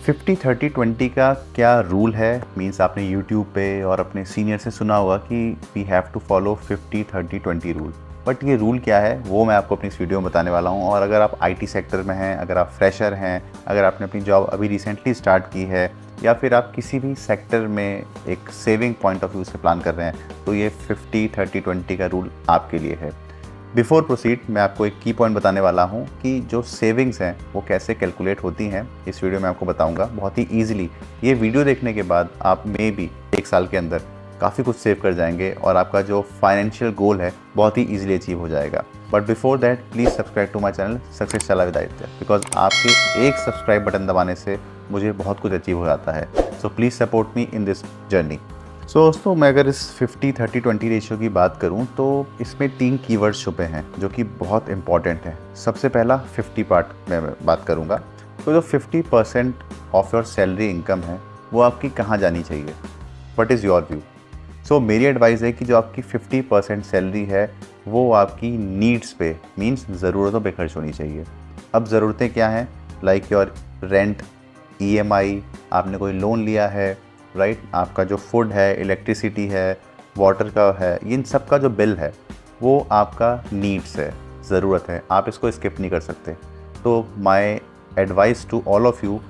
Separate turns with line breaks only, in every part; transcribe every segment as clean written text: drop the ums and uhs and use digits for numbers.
50-30-20 का क्या रूल है? मीन्स आपने यूट्यूब पे और अपने सीनियर से सुना होगा कि we have to follow 50-30-20 rule. But ये रूल क्या है वो मैं आपको अपनी इस वीडियो में बताने वाला हूँ। और अगर आप आईटी सेक्टर में हैं, अगर आप फ्रेशर हैं, अगर आपने अपनी जॉब अभी रिसेंटली स्टार्ट की है, या फिर आप किसी भी सेक्टर में एक सेविंग पॉइंट ऑफ व्यू से प्लान कर रहे हैं, तो ये 50-30-20 का रूल आपके लिए है। बिफोर प्रोसीड मैं आपको एक की पॉइंट बताने वाला हूँ कि जो सेविंग्स हैं वो कैसे कैलकुलेट होती हैं। इस वीडियो में आपको बताऊँगा बहुत ही ईजिली। ये वीडियो देखने के बाद आप मे भी 1 साल के अंदर काफ़ी कुछ सेव कर जाएंगे और आपका जो फाइनेंशियल गोल है बहुत ही ईजिली अचीव हो जाएगा। But before that please subscribe to my channel success चला विद आदित्य, बिकॉज आपके एक सब्सक्राइब बटन दबाने से मुझे बहुत कुछ अचीव हो जाता है। So please support me in this journey. So दोस्तों, मैं अगर इस 50-30-20 रेशियो की बात करूं तो इसमें 3 कीवर्ड्स छुपे हैं जो कि बहुत इंपॉर्टेंट हैं। सबसे पहला 50 पार्ट में बात करूंगा। तो जो 50% ऑफ योर सैलरी इनकम है वो आपकी कहां जानी चाहिए? What is your view? So मेरी एडवाइस है कि जो आपकी 50% सैलरी है वो आपकी नीड्स पे, मीन्स ज़रूरतों पे खर्च होनी चाहिए। अब ज़रूरतें क्या हैं? लाइक योर रेंट, EMI, आपने कोई लोन लिया है, राइट, आपका जो फूड है, इलेक्ट्रिसिटी है, वाटर का है, इन सब का जो बिल है वो आपका नीड्स है, ज़रूरत है। आप इसको स्किप नहीं कर सकते। तो my advice to all of you,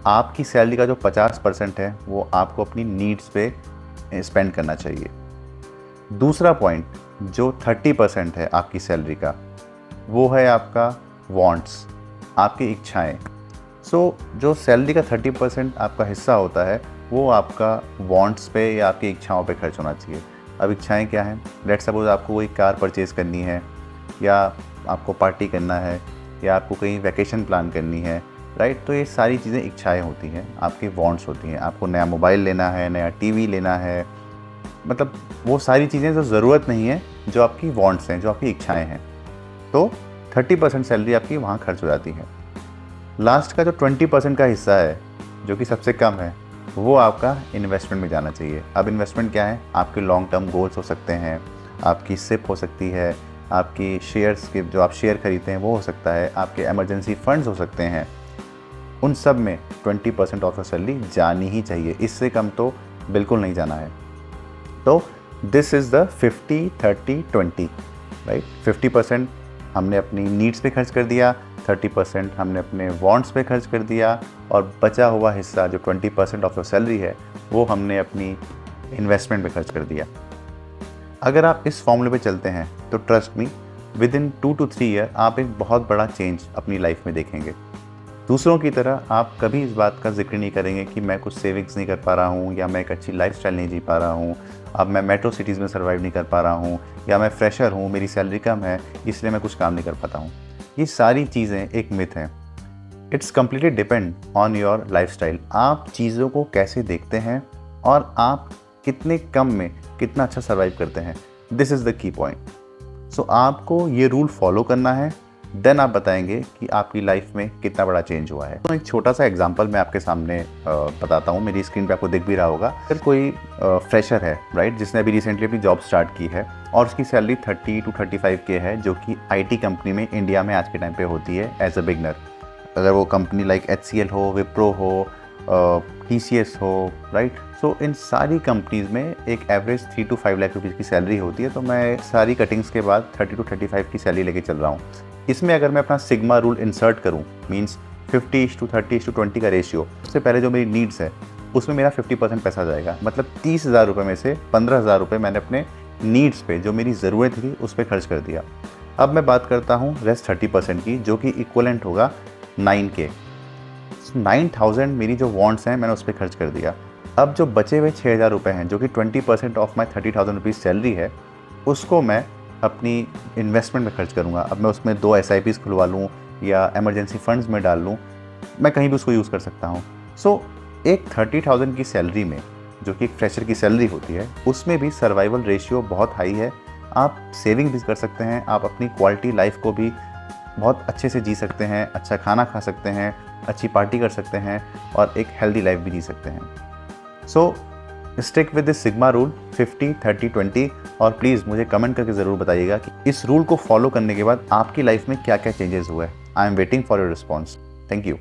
आपकी सैलरी का जो 50% है वो आपको अपनी नीड्स पे स्पेंड करना चाहिए। दूसरा पॉइंट, जो 30% है आपकी सैलरी का, वो है आपका वांट्स, आपकी इच्छाएं। सो जो सैलरी का 30% आपका हिस्सा होता है वो आपका वांट्स पे या आपकी इच्छाओं पे खर्च होना चाहिए। अब इच्छाएं क्या हैं? लेट्स सपोज आपको कोई कार परचेज़ करनी है, या आपको पार्टी करना है, या आपको कहीं वैकेशन प्लान करनी है, राइट। तो ये सारी चीज़ें इच्छाएं होती हैं, आपकी वांट्स होती हैं। आपको नया मोबाइल लेना है, नया टीवी लेना है, मतलब वो सारी चीज़ें जो ज़रूरत नहीं है, जो आपकी वांट्स हैं, जो आपकी इच्छाएँ हैं। तो 30% सैलरी आपकी वहाँ खर्च हो जाती है। लास्ट का जो 20% का हिस्सा है, जो कि सबसे कम है, वो आपका इन्वेस्टमेंट में जाना चाहिए। अब इन्वेस्टमेंट क्या है? आपके लॉन्ग टर्म गोल्स हो सकते हैं, आपकी सिप हो सकती है, आपकी शेयर्स के जो आप शेयर खरीदते हैं वो हो सकता है, आपके इमरजेंसी फंड्स हो सकते हैं। उन सब में 20% ऑफ सैलरी जानी ही चाहिए, इससे कम तो बिल्कुल नहीं जाना है। तो दिस इज़ द 50-30-20, राइट। 50% हमने अपनी नीड्स पे खर्च कर दिया, 30% हमने अपने वांट्स पे खर्च कर दिया, और बचा हुआ हिस्सा जो 20% ऑफ योर सैलरी है वो हमने अपनी इन्वेस्टमेंट पे खर्च कर दिया। अगर आप इस फॉर्मूले पे चलते हैं तो trust me, with in 2 to 3 year आप एक बहुत बड़ा चेंज अपनी लाइफ में देखेंगे। दूसरों की तरह आप कभी इस बात का जिक्र नहीं करेंगे कि मैं कुछ सेविंग्स नहीं कर पा रहा हूँ, या मैं एक अच्छी लाइफस्टाइल नहीं जी पा रहा हूँ, अब मैं मेट्रो सिटीज़ में सर्वाइव नहीं कर पा रहा हूँ, या मैं फ्रेशर हूँ, मेरी सैलरी कम है इसलिए मैं कुछ काम नहीं कर पाता हूँ। ये सारी चीज़ें एक मिथ हैं। It's completely depend on your lifestyle. आप चीज़ों को कैसे देखते हैं और आप कितने कम में कितना अच्छा सर्वाइव करते हैं, this is the key point. So आपको ये रूल फॉलो करना है, देन आप बताएंगे कि आपकी लाइफ में कितना बड़ा चेंज हुआ है। तो एक छोटा सा एग्जांपल मैं आपके सामने बताता हूँ। मेरी स्क्रीन पे आपको दिख भी रहा होगा। अगर कोई फ्रेशर है, राइट, जिसने अभी रिसेंटली अपनी जॉब स्टार्ट की है और उसकी सैलरी 30 to 35K है, जो कि IT कंपनी में इंडिया में आज के टाइम पे होती है एज अ बिगनर। अगर वो कंपनी लाइक HCL हो, विप्रो हो, TCS हो, राइट। सो इन सारी कंपनीज़ में एक एवरेज 3 to 5 लाख रुपीज़ की सैलरी होती है। तो मैं सारी कटिंग्स के बाद 30 to 35 की सैलरी लेके चल रहा हूँ। इसमें अगर मैं अपना सिग्मा रूल इंसर्ट करूं, मींस 50:30:20 का रेशियो, उससे पहले जो मेरी नीड्स है उसमें मेरा 50% पैसा जाएगा। मतलब 30,000 रुपये में से 15,000 रुपये मैंने अपने नीड्स पे, जो मेरी ज़रूरत थी, उस पर खर्च कर दिया। अब मैं बात करता हूँ रेस्ट 30% की, जो कि इक्वलेंट होगा 9K। 9,000 मेरी जो वांट्स हैं मैंने उस पर खर्च कर दिया। अब जो बचे हुए 6,000 रुपये हैं, जो कि 20% ऑफ माई 30,000 रुपीज़ सैलरी है, उसको मैं अपनी इन्वेस्टमेंट में खर्च करूँगा। अब मैं उसमें 2 SIPs खुलवा लूँ या इमरजेंसी फंड्स में डाल लूँ, मैं कहीं भी उसको यूज़ कर सकता हूँ। सो एक 30,000 की सैलरी में, जो कि एक फ्रेशर की सैलरी होती है, उसमें भी सर्वाइवल रेशियो बहुत हाई है। आप सेविंग भी कर सकते हैं, आप अपनी क्वालिटी लाइफ को भी बहुत अच्छे से जी सकते हैं, अच्छा खाना खा सकते हैं, अच्छी पार्टी कर सकते हैं, और एक हेल्दी लाइफ भी जी सकते हैं। सो stick with this sigma rule 50-30-20, और प्लीज़ मुझे कमेंट करके ज़रूर बताइएगा कि इस रूल को फॉलो करने के बाद आपकी लाइफ में क्या क्या चेंजेस हुए हैं। I am waiting for your response. Thank you.